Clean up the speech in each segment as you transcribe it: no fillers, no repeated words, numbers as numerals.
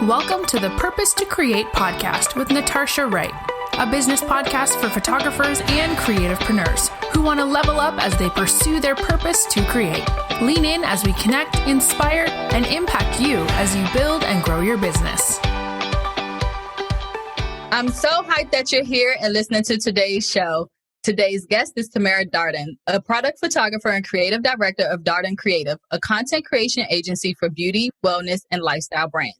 Welcome to the Purpose to Create podcast with Natasha Wright, a business podcast for photographers and creativepreneurs who want to level up as they pursue their purpose to create. Lean in as we connect, inspire, and impact you as you build and grow your business. I'm so hyped that you're here and listening to today's show. Today's guest is Tamera Darden, a product photographer and creative director of Darden Creative, a content creation agency for beauty, wellness, and lifestyle brands.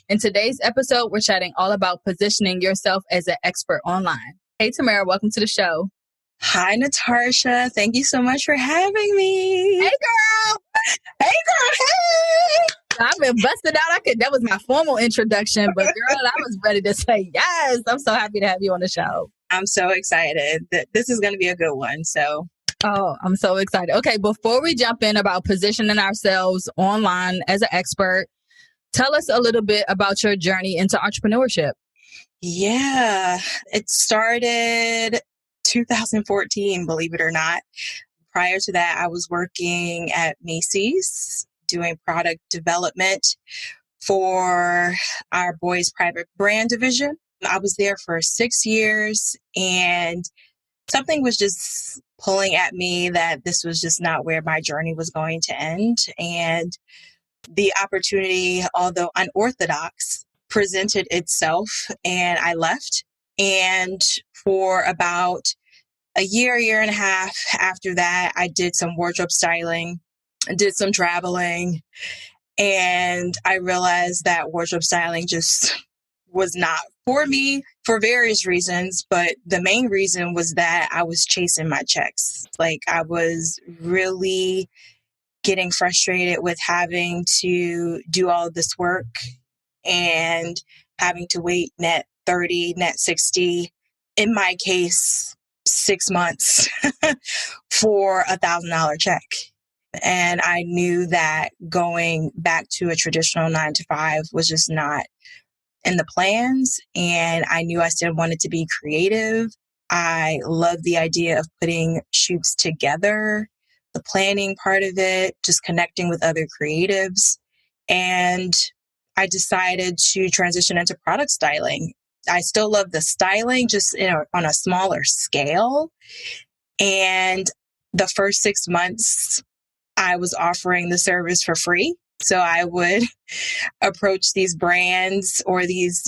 In today's episode, we're chatting all about positioning yourself as an expert online. Hey, Tamera, welcome to the show. Hi, Natasha. Thank you so much for having me. Hey, girl. Hey, girl. Hey. I've been busted out. That was my formal introduction, but girl, I was ready to say yes. I'm so happy to have you on the show. I'm so excited that this is going to be a good one. Oh, I'm so excited. Okay, before we jump in about positioning ourselves online as an expert, tell us a little bit about your journey into entrepreneurship. Yeah, it started 2014, believe it or not. Prior to that, I was working at Macy's doing product development for our boys' private brand division. I was there for 6 years and something was just pulling at me that this was just not where my journey was going to end. And the opportunity, although unorthodox, presented itself and I left. And for about a year and a half after that, I did some wardrobe styling, did some traveling, and I realized that wardrobe styling just was not for me for various reasons. But the main reason was that I was chasing my checks. Like I was really getting frustrated with having to do all this work and having to wait net 30, net 60, in my case, 6 months for $1,000 check. And I knew that going back to a traditional 9 to 5 was just not in the plans. And I knew I still wanted to be creative. I love the idea of putting shoots together, the planning part of it, just connecting with other creatives. And I decided to transition into product styling. I still love the styling, just on a smaller scale. And the first 6 months, I was offering the service for free. So I would approach these brands or these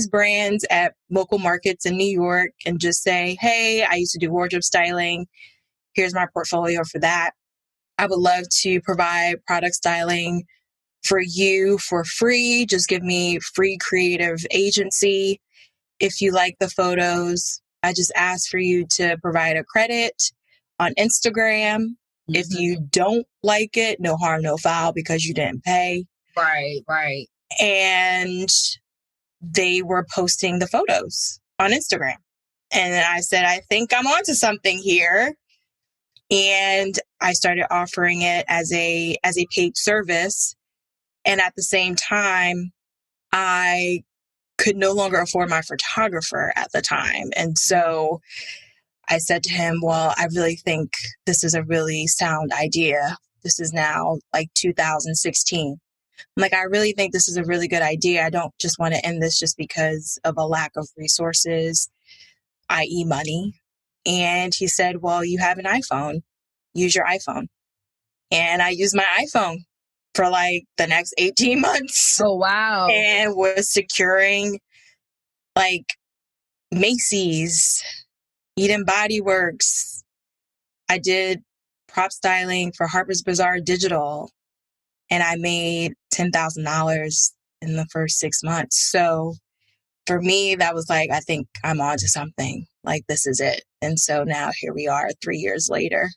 brands at local markets in New York and just say, hey, I used to do wardrobe styling. Here's my portfolio for that. I would love to provide product styling for you for free. Just give me free creative agency. If you like the photos, I just ask for you to provide a credit on Instagram. Mm-hmm. If you don't like it, no harm, no foul because you didn't pay. Right. And they were posting the photos on Instagram. And then I said, I think I'm onto something here. And I started offering it as a paid service. And at the same time, I could no longer afford my photographer at the time. And so I said to him, well, I really think this is a really sound idea. This is now like 2016. I'm like, I really think this is a really good idea. I don't just want to end this just because of a lack of resources, i.e. money. And he said, well, you have an iPhone. Use your iPhone. And I used my iPhone for like the next 18 months. Oh, wow. And was securing like Macy's, Eden Bodyworks. I did prop styling for Harper's Bazaar Digital, and I made $10,000 in the first 6 months. So for me, that was like, I think I'm onto something. Like, this is it. And so now here we are 3 years later.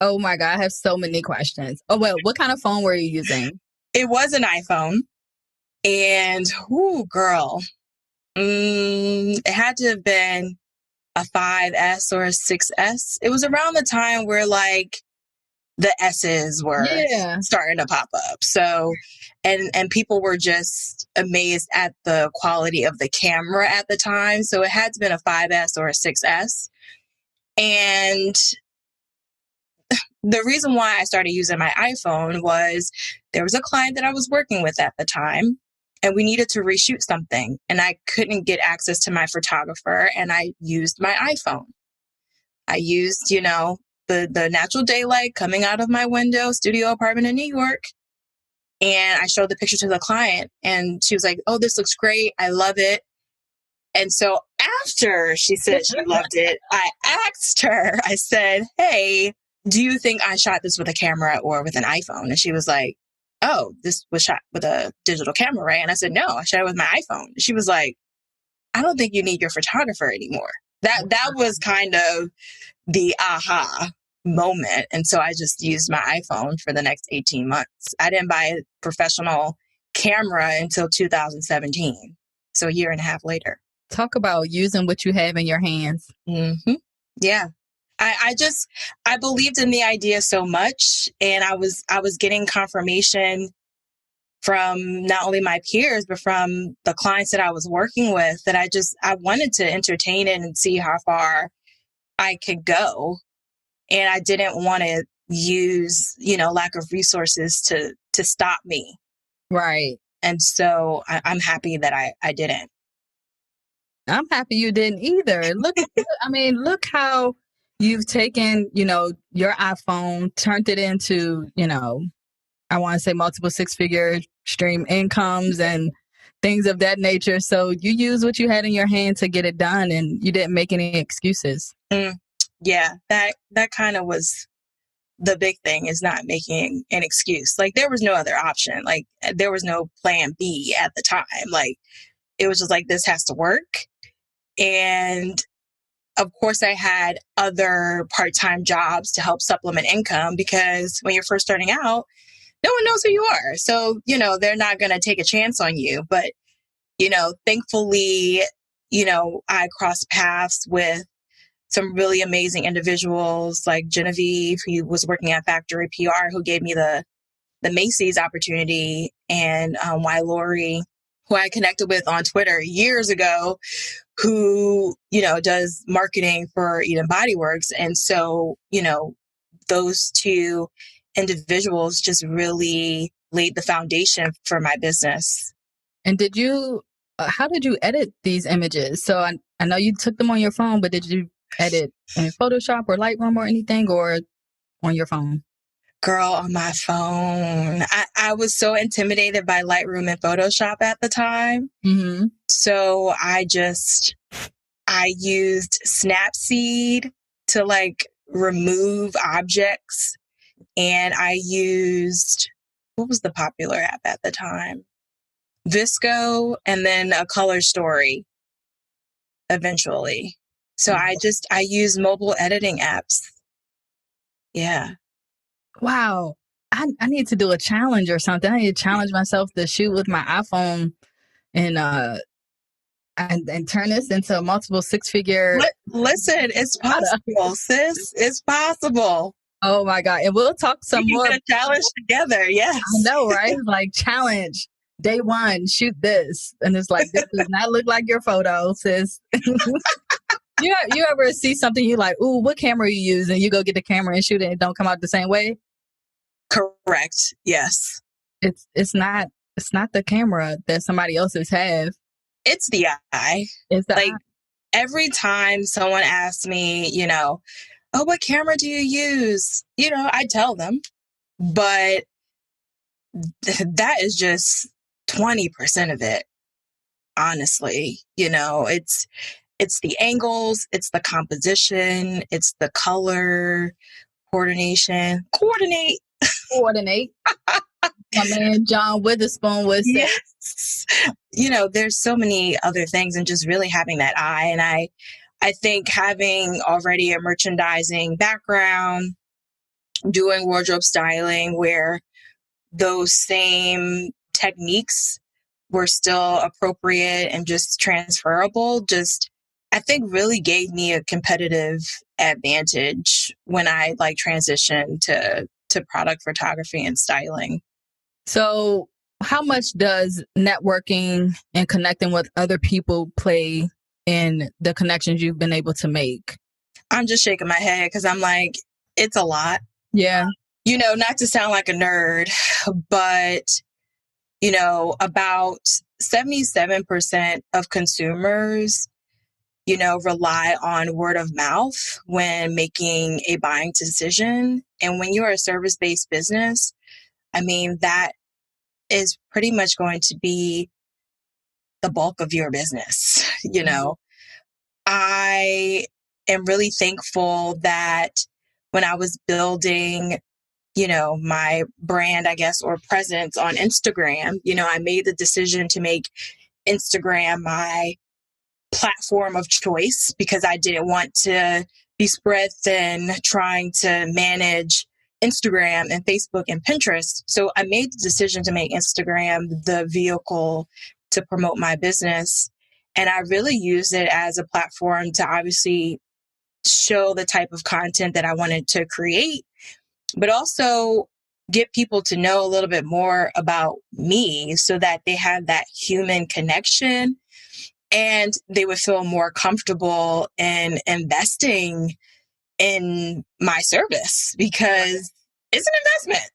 Oh my God, I have so many questions. Oh, well, what kind of phone were you using? It was an iPhone. And, girl, it had to have been a 5S or a 6S. It was around the time where like the S's were starting to pop up. So, and people were just amazed at the quality of the camera at the time. So it had to have been a 5S or a 6S. And the reason why I started using my iPhone was there was a client that I was working with at the time. and we needed to reshoot something. And I couldn't get access to my photographer, and I used my iPhone. I used, the natural daylight coming out of my window, studio apartment in New York. And I showed the picture to the client, and she was like, "Oh, this looks great. I love it." And so after she said she loved it, I asked her, I said, "Hey, do you think I shot this with a camera or with an iPhone?" And she was like, "Oh, this was shot with a digital camera, right?" And I said, "No, I shot it with my iPhone." She was like, "I don't think you need your photographer anymore." That was kind of the aha moment. And so I just used my iPhone for the next 18 months. I didn't buy a professional camera until 2017. So a year and a half later. Talk about using what you have in your hands. Mm-hmm. Yeah. I believed in the idea so much, and I was getting confirmation from not only my peers, but from the clients that I was working with, that I wanted to entertain it and see how far I could go. And I didn't want to use, lack of resources to stop me. Right. And so I'm happy that I didn't. I'm happy you didn't either. Look how you've taken, your iPhone, turned it into, I want to say multiple six-figure stream incomes and things of that nature. So you used what you had in your hand to get it done, and you didn't make any excuses. Yeah, that kind of was the big thing, is not making an excuse. Like, there was no other option. Like, there was no plan B at the time. Like, it was just like, this has to work. And of course, I had other part-time jobs to help supplement income, because when you're first starting out, no one knows who you are. So, they're not going to take a chance on you. But, thankfully, I crossed paths with some really amazing individuals like Genevieve, who was working at Factory PR, who gave me the Macy's opportunity, and Y. Lori, who I connected with on Twitter years ago, who, does marketing for even Bodyworks. And so, those two individuals just really laid the foundation for my business. And how did you edit these images? So I know you took them on your phone, but did you edit in Photoshop or Lightroom or anything, or on your phone? Girl, on my phone. I was so intimidated by Lightroom and Photoshop at the time. Mm-hmm. So I used Snapseed to remove objects. And I used, what was the popular app at the time? Visco, and then a Color Story eventually. So I use mobile editing apps. Yeah. Wow. I need to do a challenge or something. I need to challenge myself to shoot with my iPhone and turn this into a multiple six-figure. Listen, it's possible, sis. It's possible. Oh my God. And we'll talk some more. We can challenge together. Yes. I know, right? Like, challenge. Day one, shoot this. And it's like, this does not look like your photo, sis. You ever see something you like, ooh, what camera you use? And you go get the camera and shoot it and it don't come out the same way? Correct. Yes. It's not the camera that somebody else's have. It's the eye. It's the eye. Every time someone asks me, oh, what camera do you use? I tell them, but that is just 20% of it. Honestly, it's the angles, it's the composition, it's the color coordination. Coordinate. My man John Witherspoon was saying. Yes. There's so many other things, and just really having that eye. And I think having already a merchandising background, doing wardrobe styling, where those same techniques were still appropriate and just transferable, I think really gave me a competitive advantage when I transitioned to product photography and styling. So how much does networking and connecting with other people play in the connections you've been able to make? I'm just shaking my head because I'm like, it's a lot. Yeah. Not to sound like a nerd, but, about 77% of consumers, rely on word of mouth when making a buying decision. And when you're a service-based business, I mean, that is pretty much going to be the bulk of your business. I am really thankful that when I was building, my brand, I guess, or presence on Instagram, I made the decision to make Instagram my platform of choice because I didn't want to be spread thin trying to manage Instagram and Facebook and Pinterest. So I made the decision to make Instagram the vehicle to promote my business. And I really used it as a platform to obviously show the type of content that I wanted to create, but also get people to know a little bit more about me so that they have that human connection and they would feel more comfortable in investing in my service because it's an investment,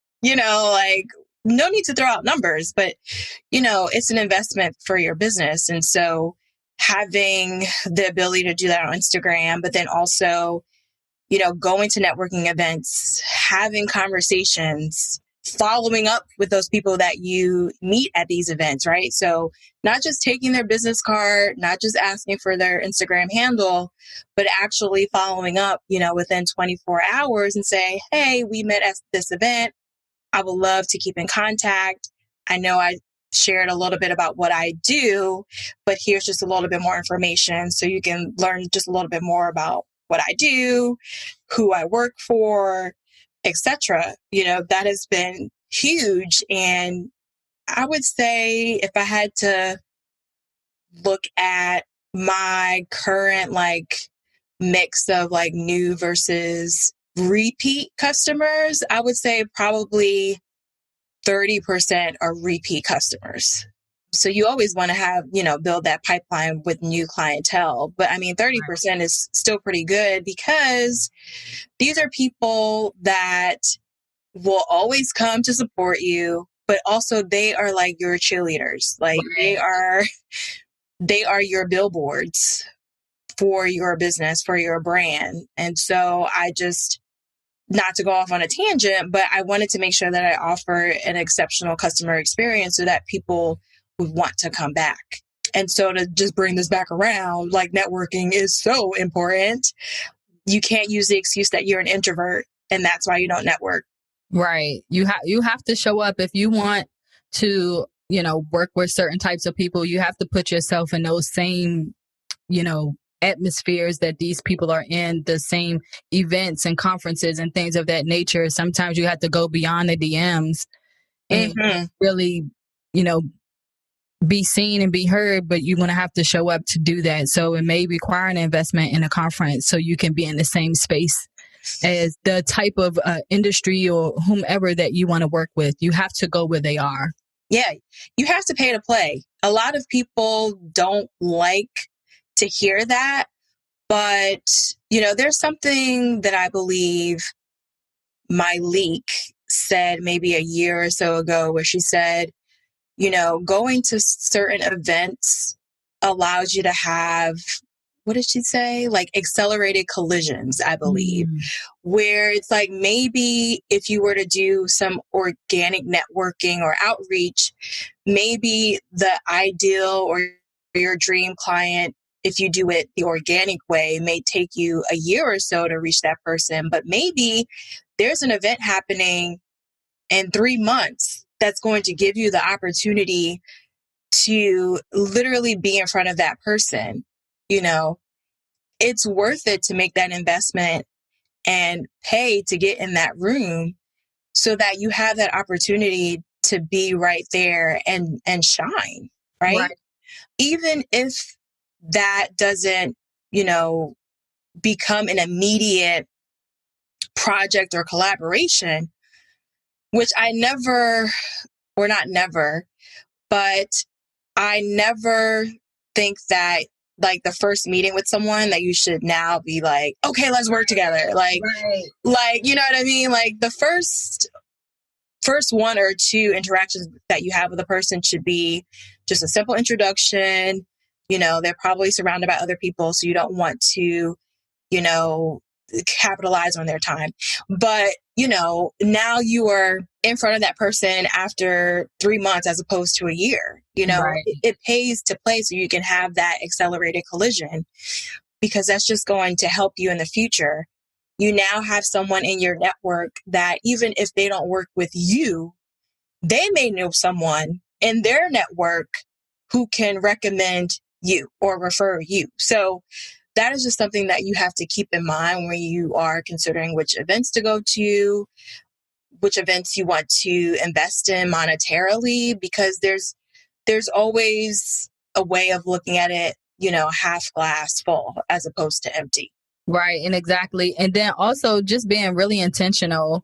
like no need to throw out numbers, but it's an investment for your business. And so having the ability to do that on Instagram, but then also, going to networking events, having conversations, following up with those people that you meet at these events, right? So not just taking their business card, not just asking for their Instagram handle, but actually following up, within 24 hours and say, hey, we met at this event. I would love to keep in contact. I know I shared a little bit about what I do, but here's just a little bit more information so you can learn just a little bit more about what I do, who I work for, etc. That has been huge. And I would say if I had to look at my current mix of new versus repeat customers, I would say probably 30% are repeat customers. So you always want to have, build that pipeline with new clientele. But I mean, 30% is still pretty good because these are people that will always come to support you, but also they are like your cheerleaders. Like they are your billboards for your business, for your brand. And so not to go off on a tangent, but I wanted to make sure that I offer an exceptional customer experience so that people would want to come back. And so to just bring this back around, networking is so important. You can't use the excuse that you're an introvert and that's why you don't network. Right. You have to show up if you want to, work with certain types of people. You have to put yourself in those same, atmospheres that these people are in, the same events and conferences and things of that nature. Sometimes you have to go beyond the DMs and really, be seen and be heard, but you're going to have to show up to do that. So it may require an investment in a conference so you can be in the same space as the type of industry or whomever that you want to work with. You have to go where they are. Yeah, you have to pay to play. A lot of people don't like to hear that, but there's something that I believe my leak said maybe a year or so ago where she said, going to certain events allows you to have, what did she say? Accelerated collisions, I believe, where it's maybe if you were to do some organic networking or outreach, maybe the ideal or your dream client, if you do it the organic way, may take you a year or so to reach that person. But maybe there's an event happening in 3 months that's going to give you the opportunity to literally be in front of that person. It's worth it to make that investment and pay to get in that room so that you have that opportunity to be right there and shine, right? Even if that doesn't, become an immediate project or collaboration, which I never, or not never, but I never think that the first meeting with someone that you should now be okay, let's work together. You know what I mean? first one or two interactions that you have with a person should be just a simple introduction. They're probably surrounded by other people, so you don't want to, capitalize on their time. But, now you are in front of that person after 3 months as opposed to a year. Right. It pays to play so you can have that accelerated collision, because that's just going to help you in the future. You now have someone in your network that even if they don't work with you, they may know someone in their network who can recommend you or refer you. So that is just something that you have to keep in mind when you are considering which events to go to, which events you want to invest in monetarily, because there's always a way of looking at it, half glass full as opposed to empty. Right. And exactly. And then also just being really intentional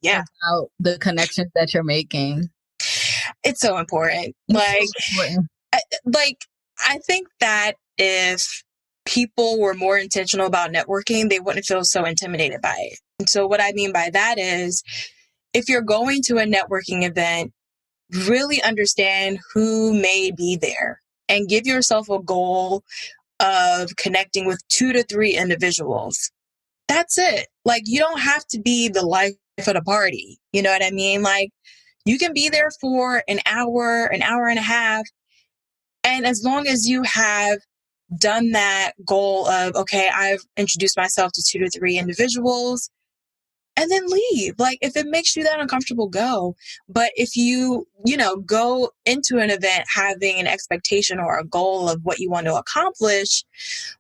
about the connections that you're making. It's so important. I think that if people were more intentional about networking, they wouldn't feel so intimidated by it. And so what I mean by that is, if you're going to a networking event, really understand who may be there and give yourself a goal of connecting with 2 to 3 individuals. That's it. You don't have to be the life of the party. You know what I mean? You can be there for an hour and a half. And as long as you have done that goal of, okay, I've introduced myself to 2 to 3 individuals, and then leave. If it makes you that uncomfortable, go. But if you, go into an event having an expectation or a goal of what you want to accomplish,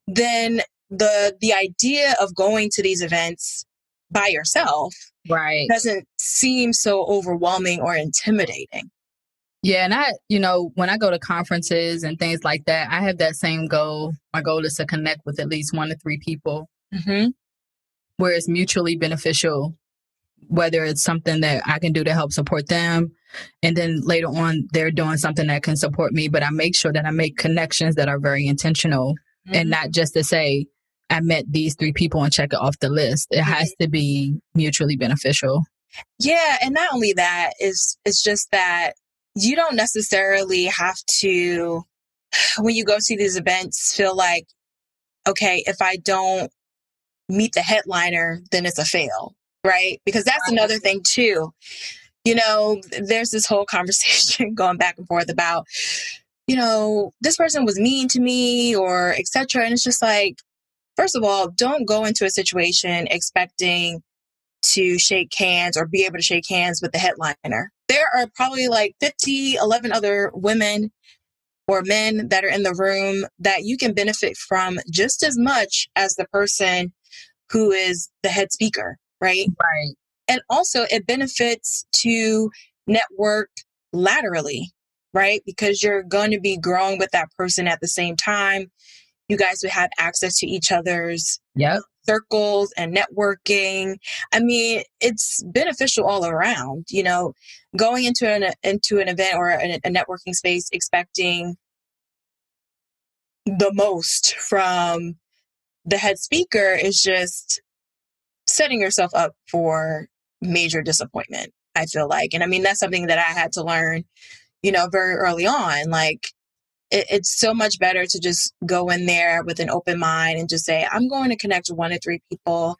then the idea of going to these events by yourself doesn't seem so overwhelming or intimidating. Yeah. And when I go to conferences and things like that, I have that same goal. My goal is to connect with at least 1 to 3 people where it's mutually beneficial, whether it's something that I can do to help support them. And then later on, they're doing something that can support me. But I make sure that I make connections that are very intentional and not just to say, I met these 3 people and check it off the list. It has to be mutually beneficial. Yeah. And not only that, it's just that you don't necessarily have to, when you go to these events, feel like, okay, if I don't meet the headliner, then it's a fail, right? Because that's another thing too. There's this whole conversation going back and forth about, this person was mean to me or etc. And it's just first of all, don't go into a situation expecting to shake hands or be able to shake hands with the headliner. There are probably 11 other women or men that are in the room that you can benefit from just as much as the person who is the head speaker, right? Right. And also it benefits to network laterally, right? Because you're going to be growing with that person at the same time. You guys would have access to each other's circles and networking. I mean, it's beneficial all around, going into an event or a networking space expecting the most from the head speaker is just setting yourself up for major disappointment, I feel like. And I mean, that's something that I had to learn, very early on. It's so much better to just go in there with an open mind and just say, I'm going to connect with 1 to 3 people,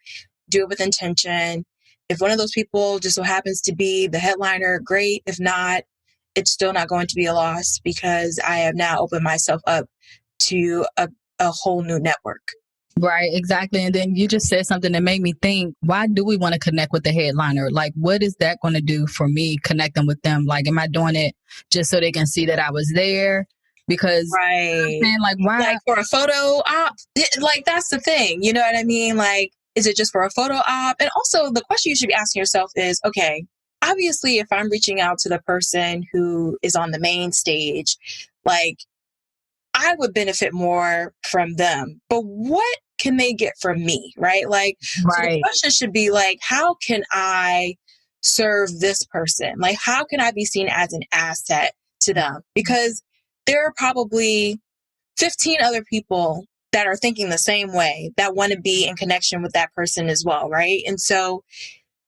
do it with intention. If one of those people just so happens to be the headliner, great. If not, it's still not going to be a loss because I have now opened myself up to a whole new network. Right, exactly. And then you just said something that made me think, why do we want to connect with the headliner? What is that going to do for me connecting with them? am I doing it just so they can see that I was there? Because why? For a photo op, that's the thing. You know what I mean? Is it just for a photo op? And also the question you should be asking yourself is, okay, obviously if I'm reaching out to the person who is on the main stage, I would benefit more from them. But what can they get from me? Right? So the question should be how can I serve this person? How can I be seen as an asset to them? Because there are probably 15 other people that are thinking the same way that want to be in connection with that person as well, right? And so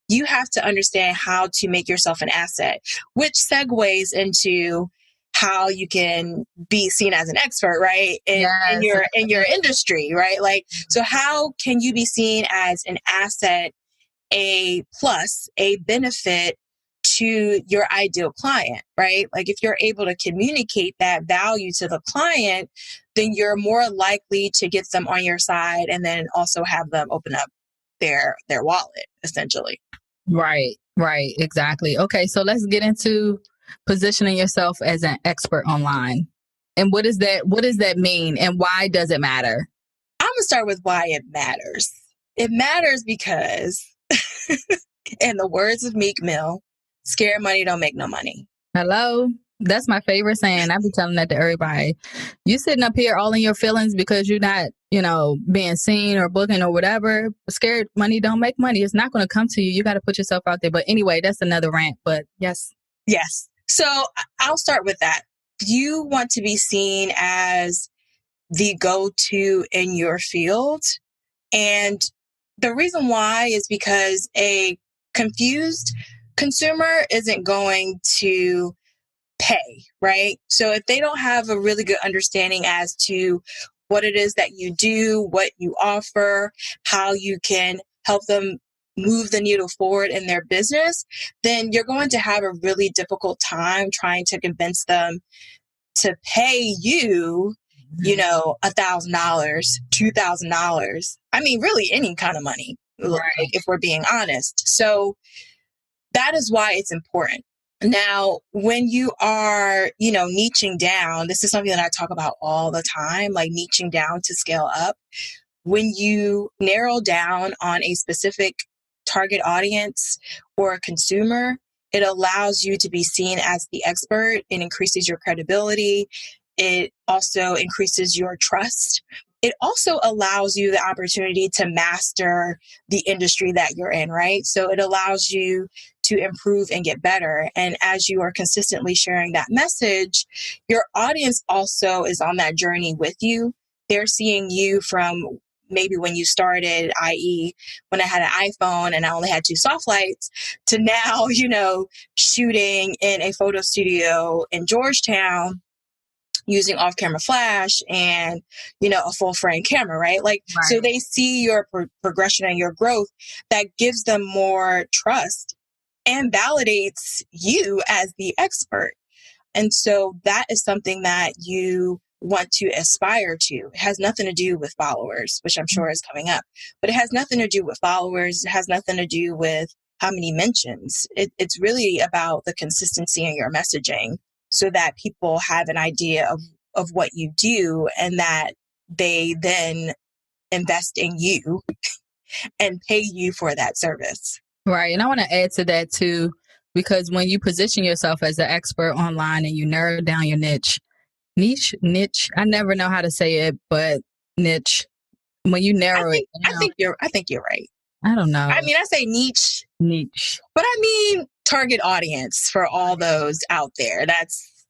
you have to understand how to make yourself an asset, which segues into how you can be seen as an expert, right? In your industry, right? Like, so how can you be seen as an asset, a plus, a benefit to your ideal client, right? Like if you're able to communicate that value to the client, then you're more likely to get them on your side and then also have them open up their wallet, essentially. Right, exactly. Okay, so let's get into positioning yourself as an expert online. And what does that mean and why does it matter? I'm going to start with why it matters. It matters because, in the words of Meek Mill, scared money don't make no money. Hello? That's my favorite saying. I be telling that to everybody. You sitting up here all in your feelings because you're not, being seen or booking or whatever. Scared money don't make money. It's not going to come to you. You got to put yourself out there. But anyway, that's another rant. But yes. Yes. So I'll start with that. You want to be seen as the go-to in your field. And the reason why is because a confused consumer isn't going to pay, right? So if they don't have a really good understanding as to what it is that you do, what you offer, how you can help them move the needle forward in their business, then you're going to have a really difficult time trying to convince them to pay you, $1,000, $2,000. I mean, really any kind of money, right, like, if we're being honest. So that is why it's important. Now, when you are, niching down, this is something that I talk about all the time, like niching down to scale up. When you narrow down on a specific target audience or a consumer, it allows you to be seen as the expert. It increases your credibility. It also increases your trust. It also allows you the opportunity to master the industry that you're in, right? So it allows you to improve and get better. And as you are consistently sharing that message, your audience also is on that journey with you. They're seeing you from maybe when you started, i.e., when I had an iPhone and I only had 2 soft lights, to now, shooting in a photo studio in Georgetown using off-camera flash and, a full frame camera, right? Like, right. So they see your progression and your growth. That gives them more trust and validates you as the expert. And so that is something that you want to aspire to. It has nothing to do with followers, which I'm sure is coming up, but it has nothing to do with followers. It has nothing to do with how many mentions. It's really about the consistency in your messaging so that people have an idea of what you do and that they then invest in you and pay you for that service. Right. And I want to add to that too, because when you position yourself as an expert online and you narrow down your niche, I never know how to say it, but niche, when you narrow it down, I think you're right. I don't know. I mean, I say niche, but I mean target audience for all those out there.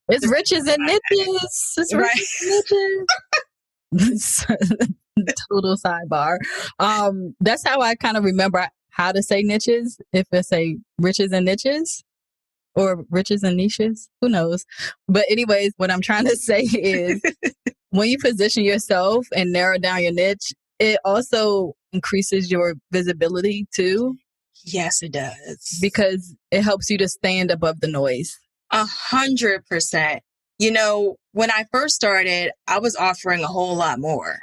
It's riches and niches. It's riches and niches. Total sidebar. That's how I kind of remember how to say niches. If it's a riches and niches or riches and niches, who knows? But anyways, what I'm trying to say is when you position yourself and narrow down your niche, it also increases your visibility too. Yes, it does. Because it helps you to stand above the noise. 100%. When I first started, I was offering a whole lot more.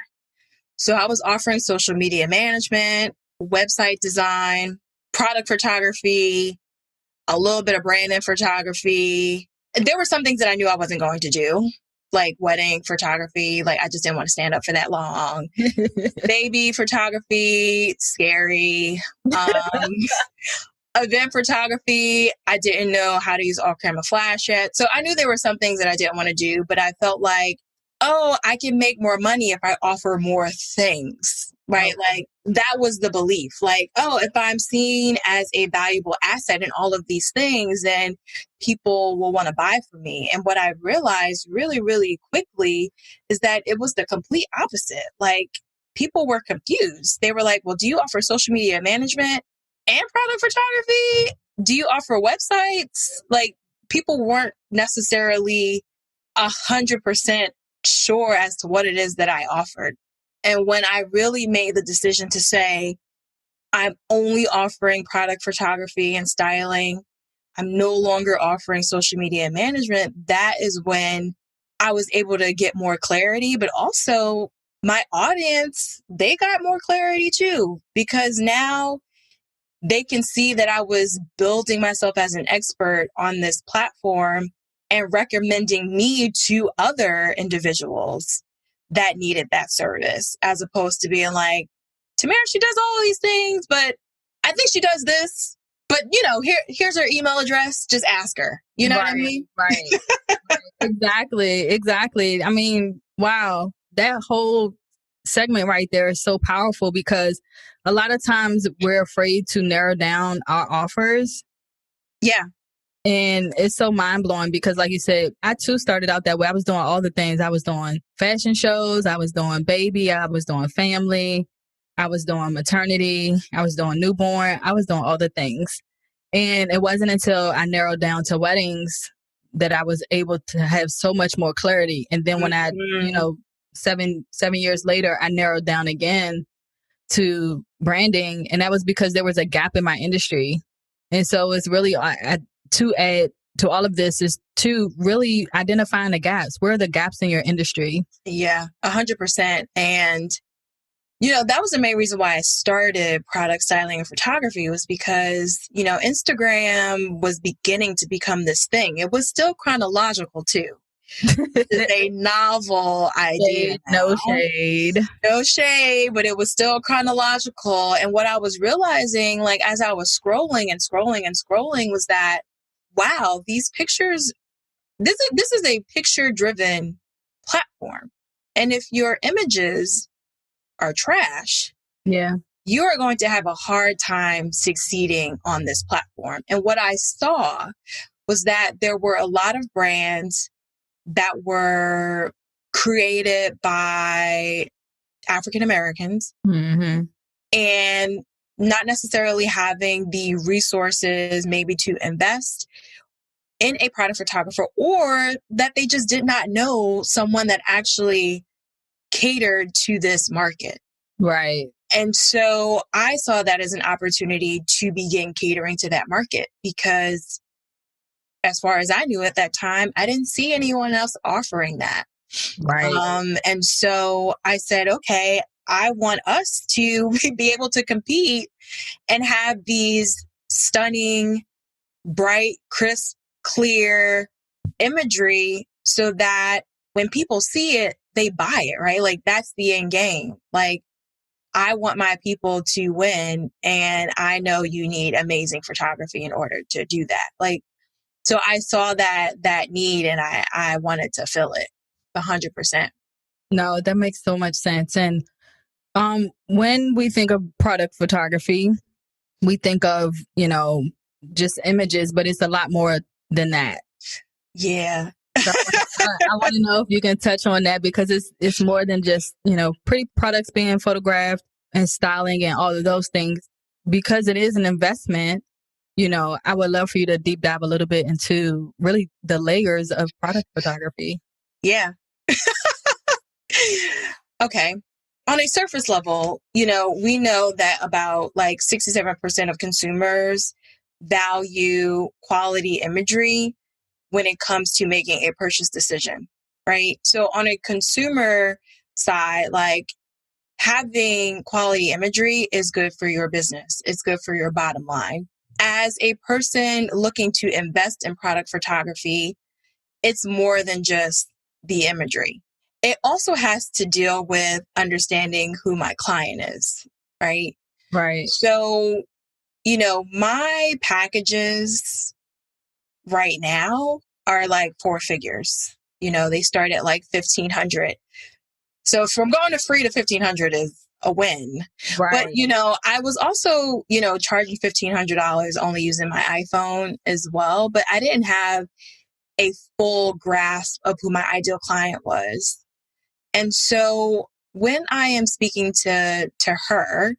So I was offering social media management, website design, product photography, a little bit of branding photography. And there were some things that I knew I wasn't going to do, like wedding photography. Like I just didn't want to stand up for that long. Baby photography, scary. Event photography, I didn't know how to use off-camera flash yet. So I knew there were some things that I didn't want to do, but I felt like, I can make more money if I offer more things, right? Okay. Like that was the belief. Like, if I'm seen as a valuable asset in all of these things, then people will want to buy from me. And what I realized really, really quickly is that it was the complete opposite. Like people were confused. They were like, well, do you offer social media management? and product photography? Do you offer websites? Like, people weren't necessarily 100% sure as to what it is that I offered. And when I really made the decision to say, I'm only offering product photography and styling, I'm no longer offering social media management, that is when I was able to get more clarity, but also my audience, they got more clarity too, because now they can see that I was building myself as an expert on this platform and recommending me to other individuals that needed that service, as opposed to being like, Tamera, she does all these things, but I think she does this. But, here's her email address. Just ask her. You know what I mean? Right. Exactly. I mean, wow. That whole segment right there is so powerful because a lot of times we're afraid to narrow down our offers. Yeah. And it's so mind blowing because, like you said, I too started out that way. I was doing all the things. I was doing fashion shows. I was doing baby. I was doing family. I was doing maternity. I was doing newborn. I was doing all the things. And it wasn't until I narrowed down to weddings that I was able to have so much more clarity. And then when I, 7 years later, I narrowed down again to branding. And that was because there was a gap in my industry. And so it's really, to add to all of this is to really identifying the gaps. Where are the gaps in your industry? Yeah, 100%. And, that was the main reason why I started product styling and photography, was because, Instagram was beginning to become this thing. It was still chronological too. It's a novel idea. No shade. No shade, but it was still chronological. And what I was realizing, like, as I was scrolling and scrolling and scrolling, was that, wow, these pictures, this is a picture-driven platform. And if your images are trash, you are going to have a hard time succeeding on this platform. And what I saw was that there were a lot of brands that were created by African Americans and not necessarily having the resources maybe to invest in a product photographer, or that they just did not know someone that actually catered to this market. Right. And so I saw that as an opportunity to begin catering to that market, because as far as I knew at that time, I didn't see anyone else offering that. Right. And so I said, okay, I want us to be able to compete and have these stunning, bright, crisp, clear imagery so that when people see it, they buy it, right? Like, that's the end game. Like, I want my people to win, and I know you need amazing photography in order to do that. Like, so I saw that need, and I wanted to fill it 100%. No, that makes so much sense. And when we think of product photography, we think of, just images, but it's a lot more than that. Yeah. So I want to know if you can touch on that, because it's more than just, pretty products being photographed and styling and all of those things, because it is an investment. I would love for you to deep dive a little bit into really the layers of product photography. Yeah. Okay. On a surface level, we know that about like 67% of consumers value quality imagery when it comes to making a purchase decision, right? So on a consumer side, like, having quality imagery is good for your business. It's good for your bottom line. As a person looking to invest in product photography, it's more than just the imagery. It also has to deal with understanding who my client is, right? Right. So, my packages right now are like 4 figures. They start at like $1,500. So from going to free to $1,500 is a win. Right. But, I was also, charging $1,500 only using my iPhone as well. But I didn't have a full grasp of who my ideal client was. And so when I am speaking to her,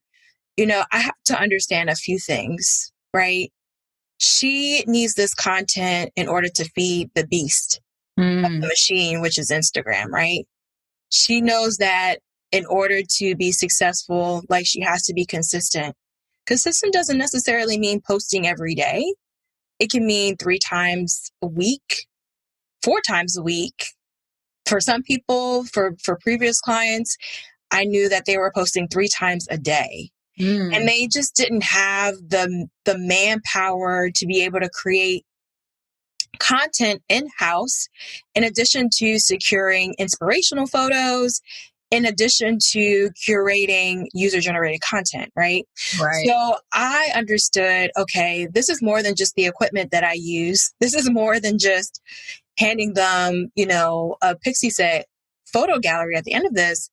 I have to understand a few things, right? She needs this content in order to feed the beast of the machine, which is Instagram, right? She knows that in order to be successful, like she has to be consistent. Consistent doesn't necessarily mean posting every day. It can mean 3 times a week, 4 times a week. For some people, for previous clients, I knew that they were posting 3 times a day. And they just didn't have the manpower to be able to create content in-house, in addition to securing inspirational photos, in addition to curating user-generated content, right? Right. So I understood, okay, this is more than just the equipment that I use. This is more than just handing them, a Pixie set photo gallery at the end of this.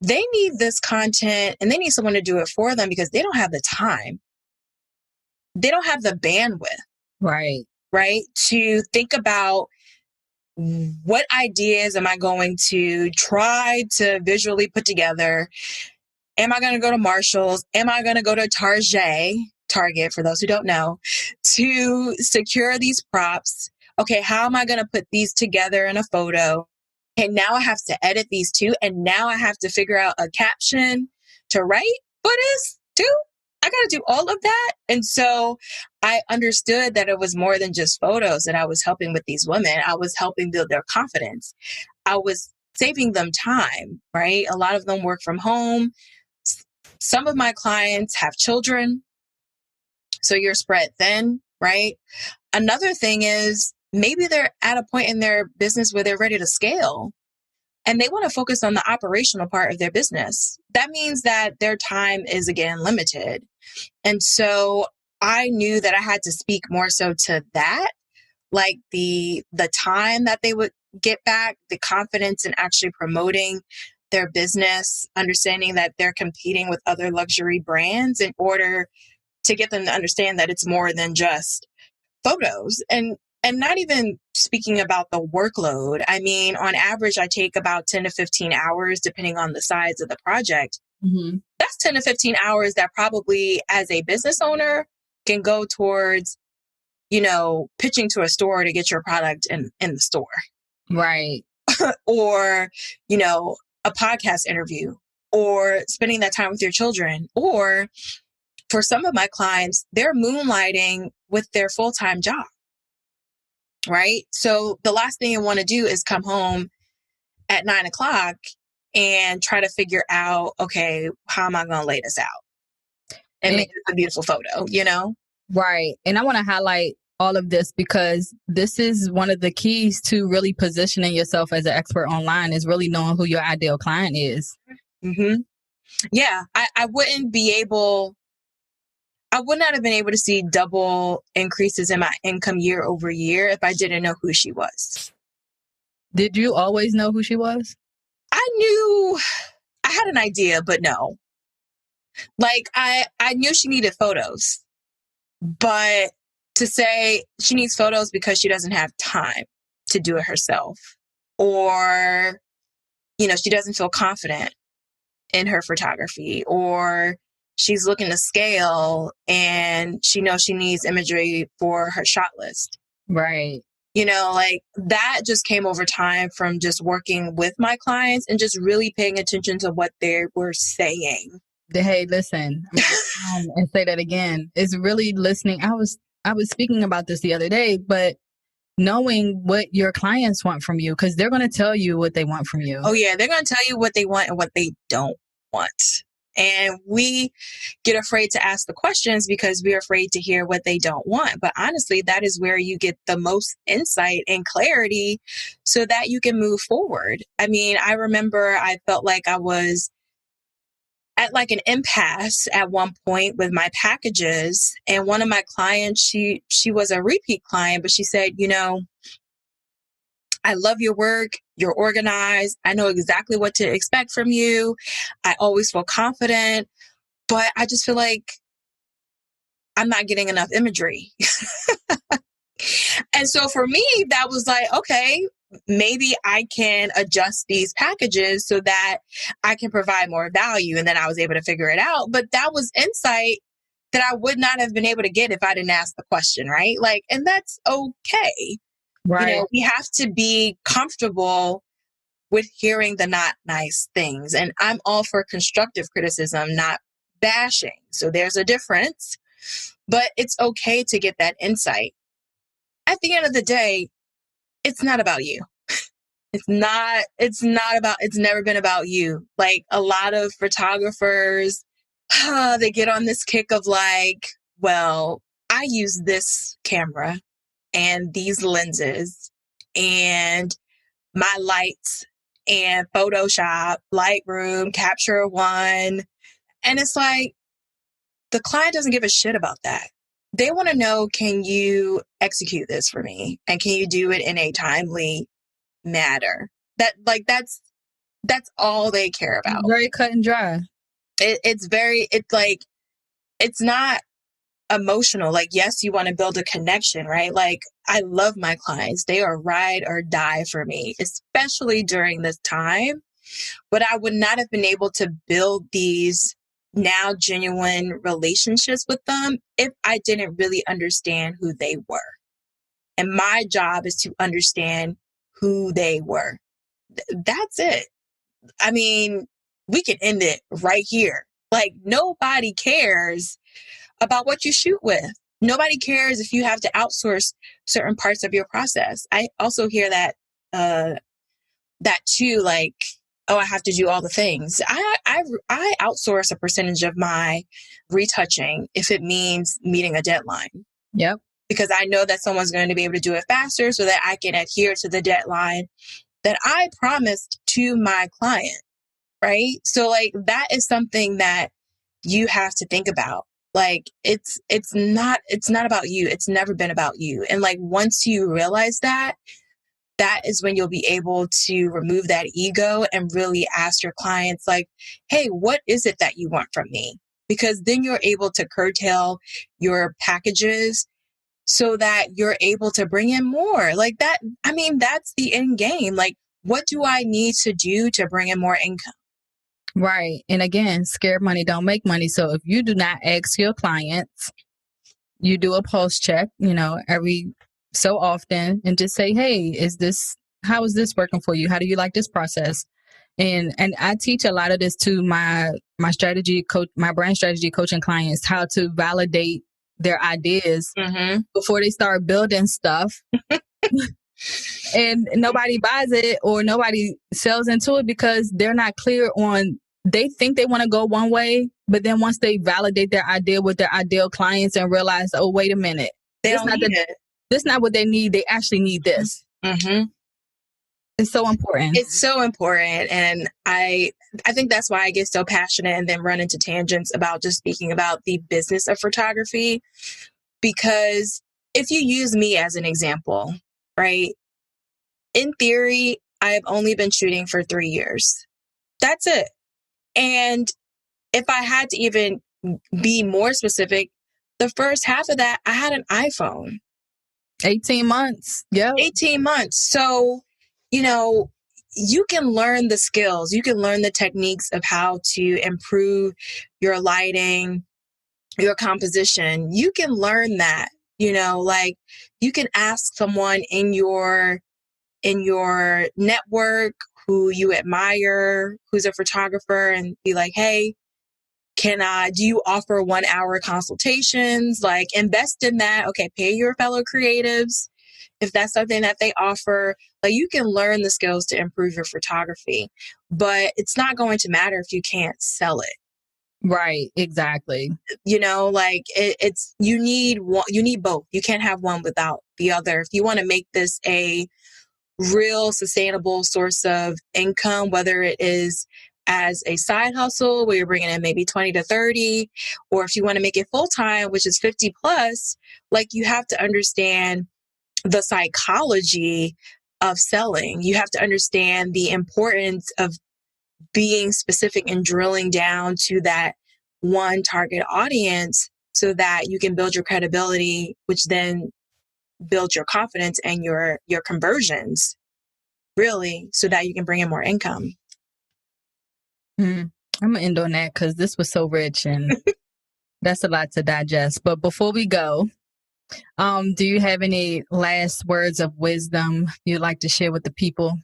They need this content and they need someone to do it for them because they don't have the time. They don't have the bandwidth. Right? To think about what ideas am I going to try to visually put together? Am I going to go to Marshall's? Am I going to go to Target, for those who don't know, to secure these props? Okay, how am I going to put these together in a photo? And now I have to edit these too. And now I have to figure out a caption to write for this too. I got to do all of that. And so I understood that it was more than just photos that I was helping with these women. I was helping build their confidence. I was saving them time, right? A lot of them work from home. Some of my clients have children. So you're spread thin, right? Another thing is maybe they're at a point in their business where they're ready to scale and they want to focus on the operational part of their business. That means that their time is again limited. And so I knew that I had to speak more so to that, like the time that they would get back, the confidence in actually promoting their business, understanding that they're competing with other luxury brands in order to get them to understand that it's more than just photos. And not even speaking about the workload. I mean, on average, I take about 10 to 15 hours, depending on the size of the project. That's 10 to 15 hours that probably as a business owner can go towards, pitching to a store to get your product in the store. Right. Or, a podcast interview or spending that time with your children. Or for some of my clients, they're moonlighting with their full-time job. Right. So the last thing you want to do is come home at 9:00 and try to figure out, okay, how am I going to lay this out and make it a beautiful photo, Right. And I want to highlight all of this because this is one of the keys to really positioning yourself as an expert online is really knowing who your ideal client is. Yeah. I would not have been able to see double increases in my income year over year if I didn't know who she was. Did you always know who she was? I knew, I had an idea, but no. Like I knew she needed photos, but to say she needs photos because she doesn't have time to do it herself, or, she doesn't feel confident in her photography, or she's looking to scale and she knows she needs imagery for her shot list. Right. Like that just came over time from just working with my clients and just really paying attention to what they were saying. Hey, listen, and say that again. It's really listening. I was speaking about this the other day, but knowing what your clients want from you, because they're going to tell you what they want from you. Oh yeah, they're going to tell you what they want and what they don't want. And we get afraid to ask the questions because we're afraid to hear what they don't want. But honestly, that is where you get the most insight and clarity so that you can move forward. I mean, I remember I felt like I was at like an impasse at one point with my packages. And one of my clients, she was a repeat client, but she said, I love your work. You're organized. I know exactly what to expect from you. I always feel confident, but I just feel like I'm not getting enough imagery. And so for me, that was like, okay, maybe I can adjust these packages so that I can provide more value. And then I was able to figure it out. But that was insight that I would not have been able to get if I didn't ask the question, right? Like, and that's okay. Right. We have to be comfortable with hearing the not nice things. And I'm all for constructive criticism, not bashing. So there's a difference, but it's okay to get that insight. At the end of the day, it's not about you. It's never been about you. Like a lot of photographers, they get on this kick of like, well, I use this camera and these lenses and my lights and Photoshop, Lightroom, Capture One. And it's like, the client doesn't give a shit about that. They want to know, can you execute this for me? And can you do it in a timely manner? That's all they care about. Very cut and dry. It's not emotional. Like, yes, you want to build a connection, right? Like, I love my clients. They are ride or die for me, especially during this time. But I would not have been able to build these now genuine relationships with them if I didn't really understand who they were. And my job is to understand who they were. That's it. I mean, we can end it right here. Like, nobody cares about what you shoot with. Nobody cares if you have to outsource certain parts of your process. I also hear that too, like, oh, I have to do all the things. I outsource a percentage of my retouching if it means meeting a deadline. Yep. Because I know that someone's going to be able to do it faster so that I can adhere to the deadline that I promised to my client, right? So like that is something that you have to think about. Like it's not about you. It's never been about you. And like once you realize that is when you'll be able to remove that ego and really ask your clients like, hey, what is it that you want from me? Because then you're able to curtail your packages so that you're able to bring in more. Like that, I mean, that's the end game. Like, what do I need to do to bring in more income? Right. And again, scared money don't make money. So if you do not ask your clients, you do a pulse check, every so often and just say, hey, how is this working for you? How do you like this process? And I teach a lot of this to my strategy coach, my brand strategy coaching clients, how to validate their ideas before they start building stuff. And nobody buys it or nobody sells into it because they're not clear on, they think they want to go one way, but then once they validate their idea with their ideal clients and realize, oh, wait a minute, this is not what they need. They actually need this. Mm-hmm. It's so important. It's so important. And I think that's why I get so passionate and then run into tangents about just speaking about the business of photography. Because if you use me as an example, right? In theory, I have only been shooting for 3 years. That's it. And if I had to even be more specific, the first half of that, I had an iPhone. 18 months. Yeah. 18 months. So, you can learn the skills. You can learn the techniques of how to improve your lighting, your composition. You can learn that, like you can ask someone in your network who you admire, who's a photographer, and be like, hey, do you offer 1 hour consultations? Like invest in that. Okay. Pay your fellow creatives. If that's something that they offer, like you can learn the skills to improve your photography, but it's not going to matter if you can't sell it. Right. Exactly. Like you need both. You can't have one without the other. If you want to make this a real sustainable source of income, whether it is as a side hustle where you're bringing in maybe 20 to 30, or if you want to make it full time, which is 50 plus, like you have to understand the psychology of selling. You have to understand the importance of being specific and drilling down to that one target audience so that you can build your credibility, which then builds your confidence and your conversions. really, so that you can bring in more income. I'm going to end on that because this was so rich and that's a lot to digest. But before we go, do you have any last words of wisdom you'd like to share with the people?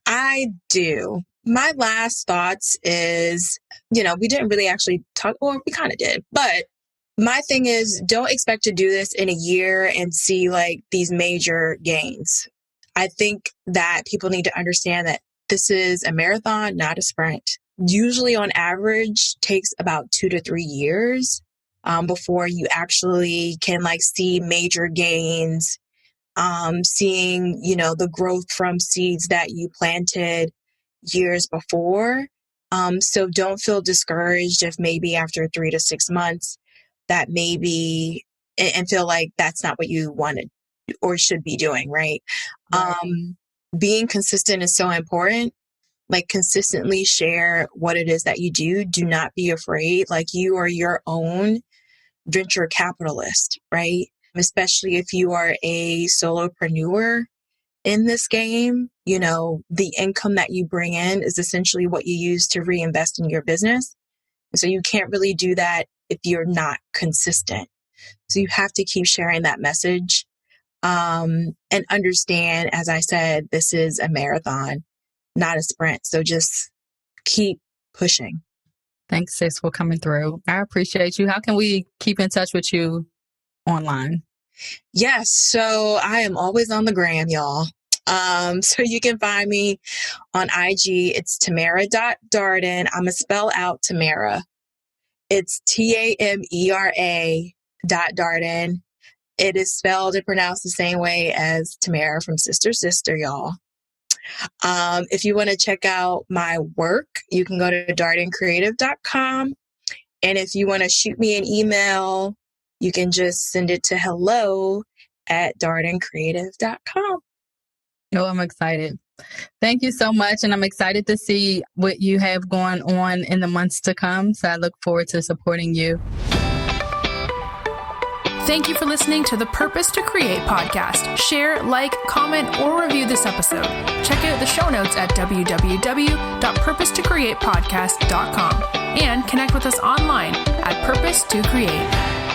I do. My last thoughts is, we didn't really actually talk, or we kind of did, but my thing is, don't expect to do this in a year and see like these major gains. I think that people need to understand that this is a marathon, not a sprint. Usually on average takes about 2 to 3 years before you actually can like see major gains, seeing, the growth from seeds that you planted years before. So don't feel discouraged if maybe after 3 to 6 months that maybe, and feel like that's not what you wanted or should be doing, right? Being consistent is so important. Like consistently share what it is that you do. Do not be afraid. Like you are your own venture capitalist, right? Especially if you are a solopreneur in this game, the income that you bring in is essentially what you use to reinvest in your business. So you can't really do that if you're not consistent. So you have to keep sharing that message and understand, as I said, this is a marathon, not a sprint. So just keep pushing. Thanks, sis, for coming through. I appreciate you. How can we keep in touch with you online? Yes. So I am always on the gram, y'all. So you can find me on IG. It's Tamera.Darden. I'm going to spell out Tamera. It's Tamera.Darden. It is spelled and pronounced the same way as Tamera from Sister, y'all. If you want to check out my work, you can go to dardencreative.com. And if you want to shoot me an email, you can just send it to hello@dardencreative.com. Oh, I'm excited. Thank you so much. And I'm excited to see what you have going on in the months to come. So I look forward to supporting you. Thank you for listening to the Purpose to Create podcast. Share, like, comment, or review this episode. Check out the show notes at www.purposetocreatepodcast.com and connect with us online at Purpose to Create.